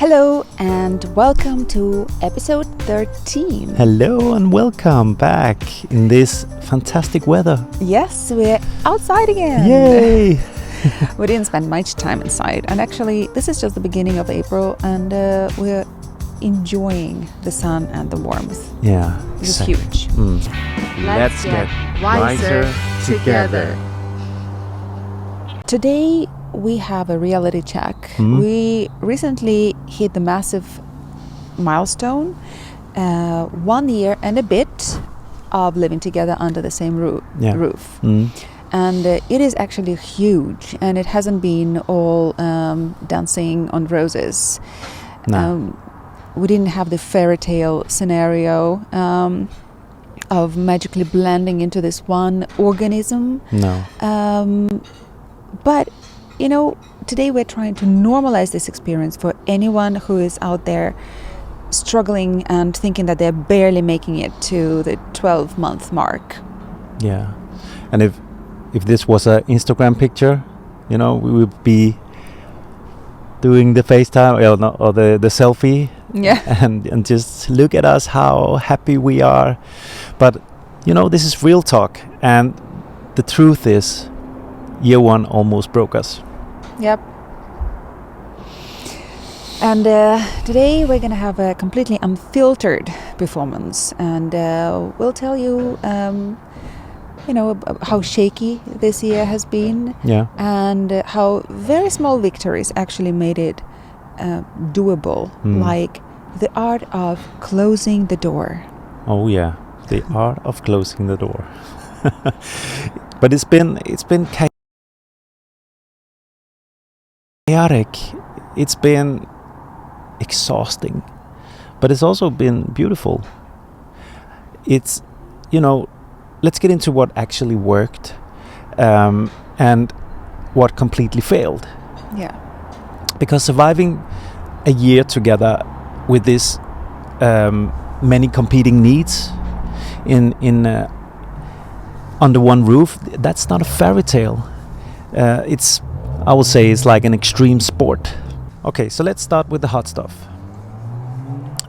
Hello and welcome to episode 13. Hello and welcome back in this fantastic weather. Yes, we're outside again. Yay! We didn't spend much time inside, and actually this is just the beginning of April, and we're enjoying the sun and the warmth. Yeah, It's exactly. huge. Let's get wiser together. Today we have a reality check. We recently hit the massive milestone, 1 year and a bit of living together under the same roof. And it is actually huge, and it hasn't been all dancing on roses. No. We didn't have the fairytale scenario of magically blending into this one organism. No. But, you know, today we're trying to normalize this experience for anyone who is out there struggling and thinking that they're barely making it to the 12-month mark. Yeah. And if this was an Instagram picture, you know, we would be doing the FaceTime or the selfie. Yeah. And just look at us, how happy we are. But, you know, this is real talk. And the truth is, year one almost broke us. Yep. And today we're going to have a completely unfiltered performance, and we'll tell you, how shaky this year has been, and how very small victories actually made it doable, like the art of closing the door. Oh yeah, the art of closing the door. But it's been chaotic. It's been exhausting, but it's also been beautiful. It's, let's get into what actually worked and what completely failed. Yeah. Because surviving a year together with this many competing needs in under one roof, that's not a fairy tale. I would say it's like an extreme sport. Okay, so let's start with the hot stuff.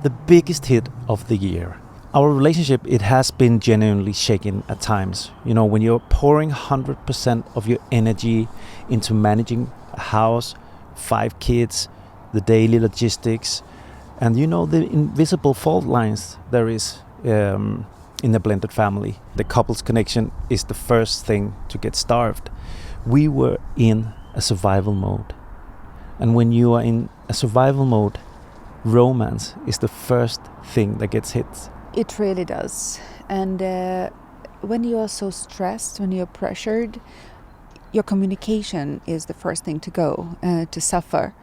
The biggest hit of the year. Our relationship, it has been genuinely shaken at times. You know, when you're pouring 100% of your energy into managing a house, 5 kids, the daily logistics, and the invisible fault lines there is in the blended family. The couple's connection is the first thing to get starved. We were in a survival mode. And when you are in a survival mode, romance is the first thing that gets hit. It really does. And when you are so stressed, when you're pressured, your communication is the first thing to go, to suffer,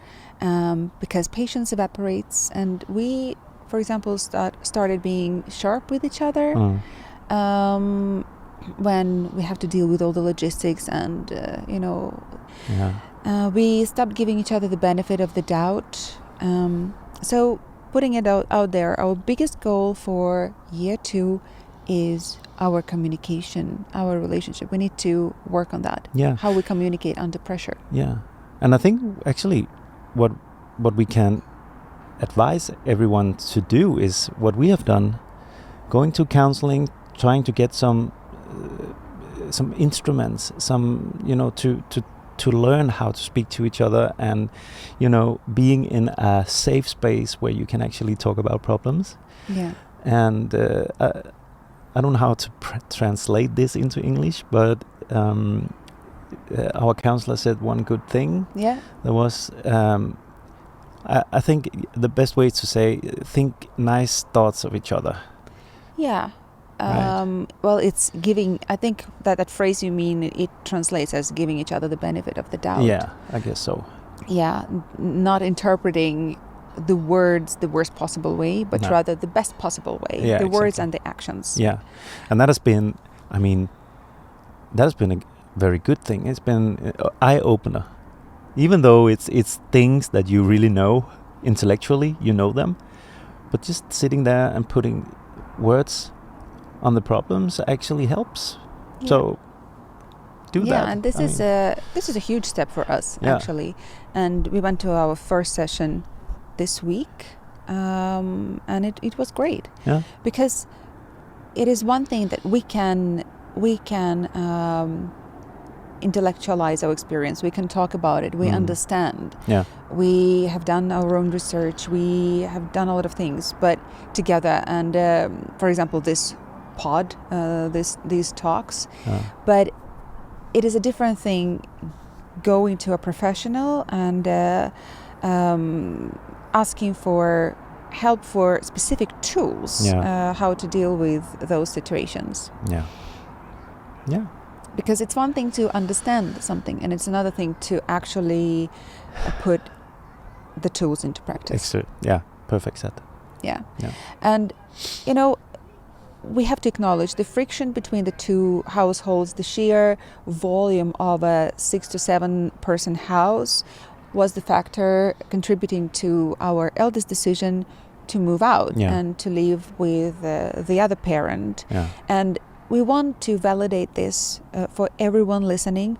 because patience evaporates. And we, for example, started being sharp with each other when we have to deal with all the logistics and, we stopped giving each other the benefit of the doubt. So putting it out there, our biggest goal for year 2 is our communication, our relationship. We need to work on that. Yeah. How we communicate under pressure. Yeah. And I think actually what we can advise everyone to do is what we have done, going to counseling, trying to get some instruments, to learn how to speak to each other, and being in a safe space where you can actually talk about problems. Yeah. And I don't know how to translate this into English, but our counselor said one good thing. Yeah. There was I think the best way is to say, think nice thoughts of each other. Yeah. Right. Well, it's giving, I think that phrase you mean, it translates as giving each other the benefit of the doubt. Yeah, I guess so. Yeah, not interpreting the words the worst possible way, but rather the best possible way. Yeah, the words exactly. and the actions. Yeah, and that has been a very good thing. It's been an eye-opener. Even though it's things that you really know intellectually, you know them, but just sitting there and putting words on the problems actually helps. Yeah. So do that. Yeah, and this is a huge step for us, actually. And we went to our first session this week, and it was great. Yeah. Because it is one thing that we can intellectualize our experience. We can talk about it. We understand. Yeah. We have done our own research. We have done a lot of things, but together. And for example, this pod, these talks. But it is a different thing going to a professional and asking for help for specific tools, how to deal with those situations. Yeah. Yeah. Because it's one thing to understand something, and it's another thing to actually put the tools into practice. Yeah, perfect set. Yeah. And, we have to acknowledge the friction between the two households, the sheer volume of a 6 to 7 person house was the factor contributing to our eldest decision to move out and to live with the other parent. Yeah. And we want to validate this for everyone listening.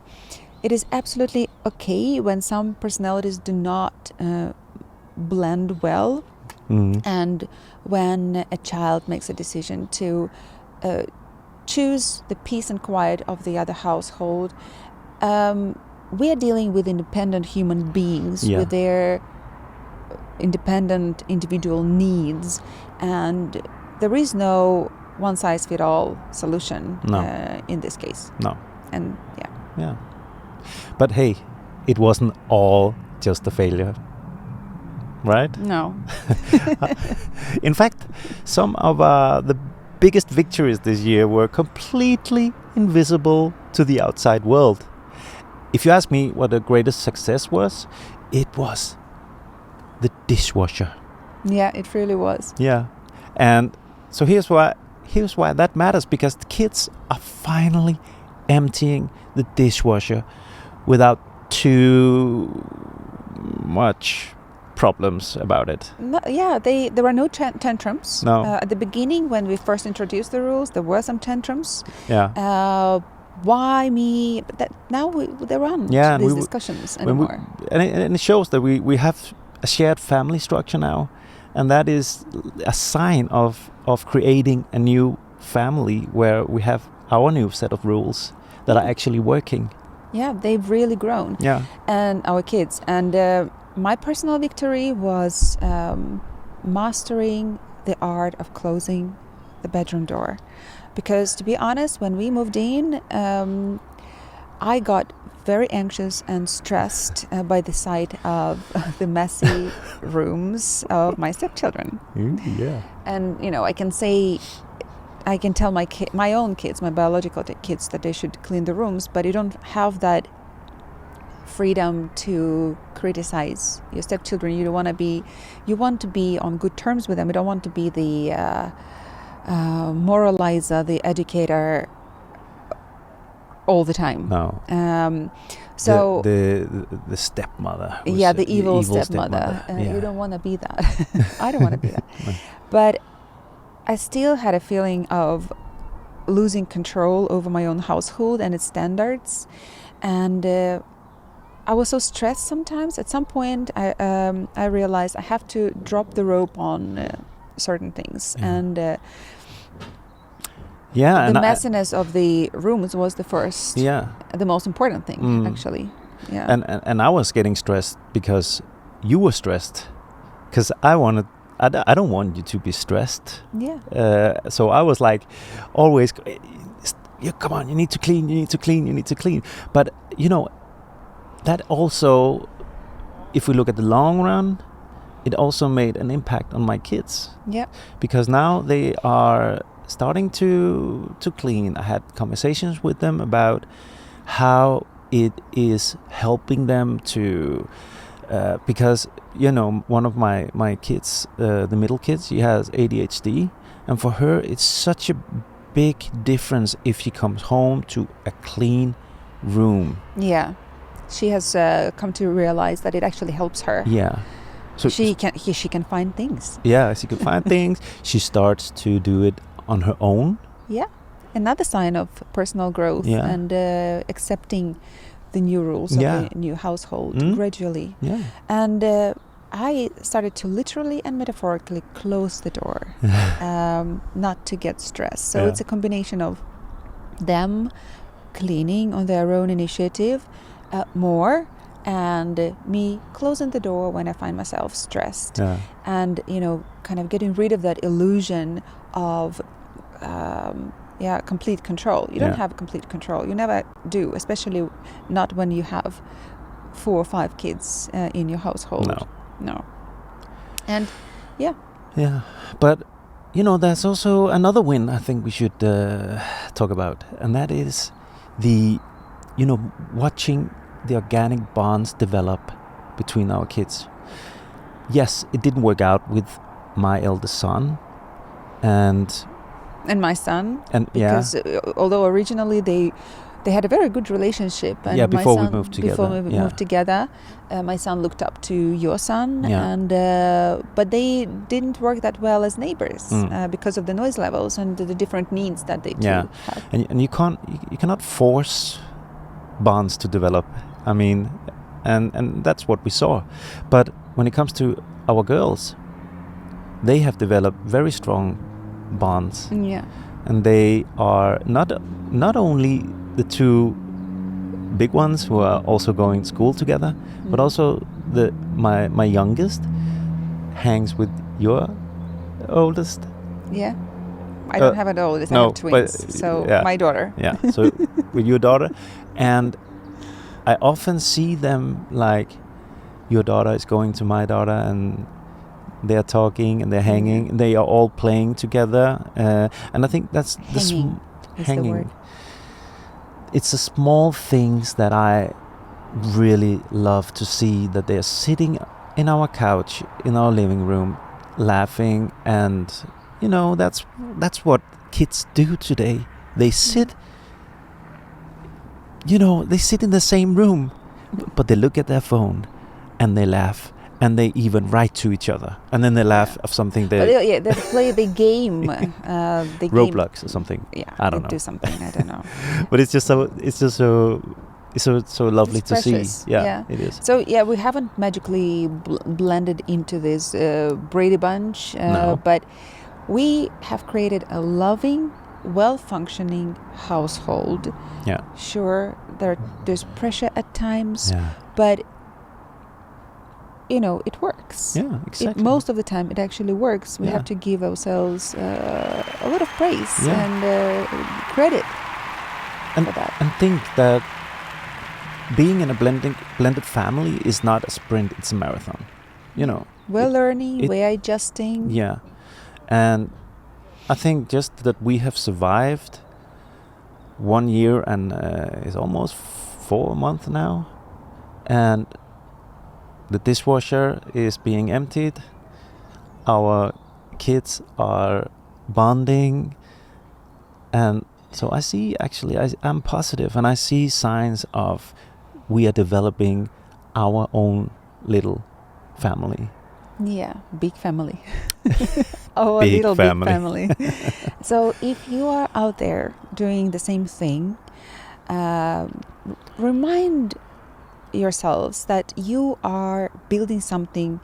It is absolutely okay when some personalities do not blend well, and when a child makes a decision to choose the peace and quiet of the other household. We are dealing with independent human beings with their independent individual needs, and there is no one-size-fits-all solution in this case. No. And Yeah. But hey, it wasn't all just a failure, right? No. In fact, some of the biggest victories this year were completely invisible to the outside world. If you ask me what the greatest success was, it was the dishwasher. Yeah, it really was. Yeah. And so here's why that matters, because the kids are finally emptying the dishwasher without too much problems about it. No, there were no tantrums. No. At the beginning, when we first introduced the rules, there were some tantrums. Yeah. Why me? But that now there aren't these discussions anymore. And it shows that we have a shared family structure now, and that is a sign of creating a new family where we have our new set of rules that are actually working. Yeah, they've really grown. Yeah. And our kids. And my personal victory was mastering the art of closing the bedroom door. Because to be honest, when we moved in, I got very anxious and stressed by the sight of the messy rooms of my stepchildren. Yeah. And, I can tell my own kids, my biological kids, that they should clean the rooms, but you don't have that freedom to criticize your stepchildren. You want to be on good terms with them. You don't want to be the moralizer, the educator all the time. No. So the stepmother. The evil stepmother. You don't want to be that. I don't want to be that. No. But I still had a feeling of losing control over my own household and its standards, and I was so stressed sometimes. At some point, I realized I have to drop the rope on certain things, and the messiness of the rooms was the most important thing, actually. Yeah. And I was getting stressed because you were stressed, because I don't want you to be stressed. Yeah. So I was like, always, come on, you need to clean. But that also, if we look at the long run, it also made an impact on my kids. Yeah. Because now they are starting to clean. I had conversations with them about how it is helping them to, because one of my kids, the middle kid, she has ADHD, and for her it's such a big difference if she comes home to a clean room. Yeah, she has come to realize that it actually helps her. Yeah. So she can find things. Yeah, she can find things. She starts to do it on her own. Yeah, another sign of personal growth and accepting the new rules of the new household gradually. Yeah. And I started to literally and metaphorically close the door, not to get stressed. So it's a combination of them cleaning on their own initiative more, and me closing the door when I find myself stressed, and kind of getting rid of that illusion of complete control. You don't have complete control. You never do, especially not when you have 4 or 5 kids in your household. No. And but there's also another win I think we should talk about, and that is the watching the organic bonds develop between our kids. Yes, it didn't work out with my eldest son and my son, and because although originally they had a very good relationship, and before we moved together, my son looked up to your son, and but they didn't work that well as neighbors because of the noise levels and the different needs that they had. And you cannot force bonds to develop. I mean, and that's what we saw. But when it comes to our girls, they have developed very strong bonds. And they are not only the 2 big ones who are also going to school together, but also my youngest hangs with your oldest. I don't have an oldest, I have twins, my daughter. So with your daughter, and I often see them, like your daughter is going to my daughter, and they're talking and they're hanging, and they are all playing together, and I think that's hanging. It's the small things that I really love to see, that they're sitting in our couch in our living room laughing, and that's what kids do today. They sit they sit in the same room, but they look at their phone and they laugh, and they even write to each other, and then they laugh of something they play the game, Roblox or something. I don't know. Do something, I don't know. But it's just so lovely to see. It is. So we haven't magically blended into this Brady Bunch, but we have created a loving, well-functioning household. Sure, there's pressure at times, but it works. Exactly. Most of the time it actually works. We have to give ourselves a lot of praise and credit for that. And think that being in a blended family is not a sprint, it's a marathon. We're learning, we're adjusting. And I think just that we have survived 1 year and it's almost 4 months now, and the dishwasher is being emptied, our kids are bonding, and so I see, actually I'm positive, and I see signs of we are developing our own little family. Big family. Our big little family. Big family. So if you are out there doing the same thing, remind yourselves that you are building something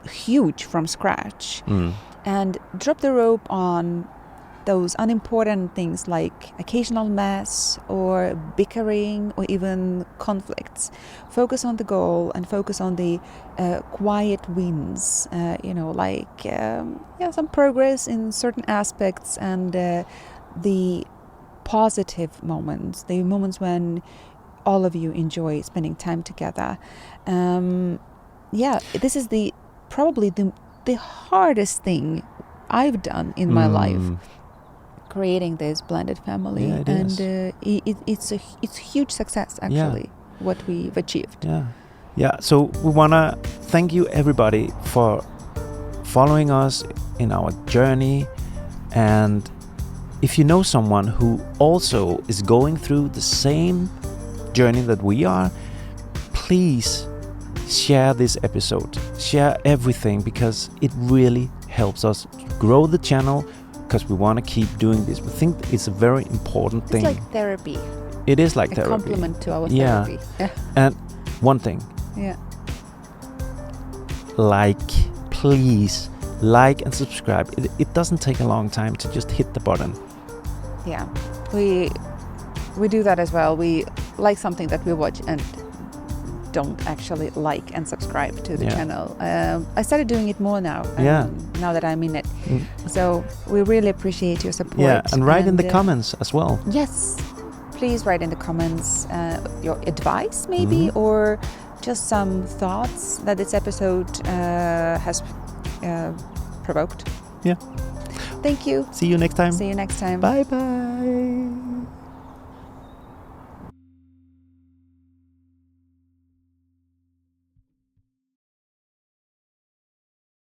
huge from scratch, and drop the rope on those unimportant things like occasional mess or bickering or even conflicts. Focus on the goal and focus on the quiet wins, some progress in certain aspects, and the positive moments, the moments when all of you enjoy spending time together. This is probably the hardest thing I've done in my life, creating this blended family, it's a huge success actually, what we've achieved. So we want to thank you everybody for following us in our journey, and if you know someone who also is going through the same journey that we are, please share this episode, share everything, because it really helps us grow the channel, because we want to keep doing this. We think it's a very important thing. It's like therapy. It is like a therapy. Complement to our therapy. And one thing. please like and subscribe. It doesn't take a long time to just hit the button. Yeah, we do that as well. We like something that we watch and don't actually like and subscribe to the channel. I started doing it more now. Now that I'm in it. So we really appreciate your support. Yeah, and write in the comments as well. Yes, please write in the comments your advice maybe, or just some thoughts that this episode has provoked. Yeah. Thank you. See you next time. See you next time. Bye bye.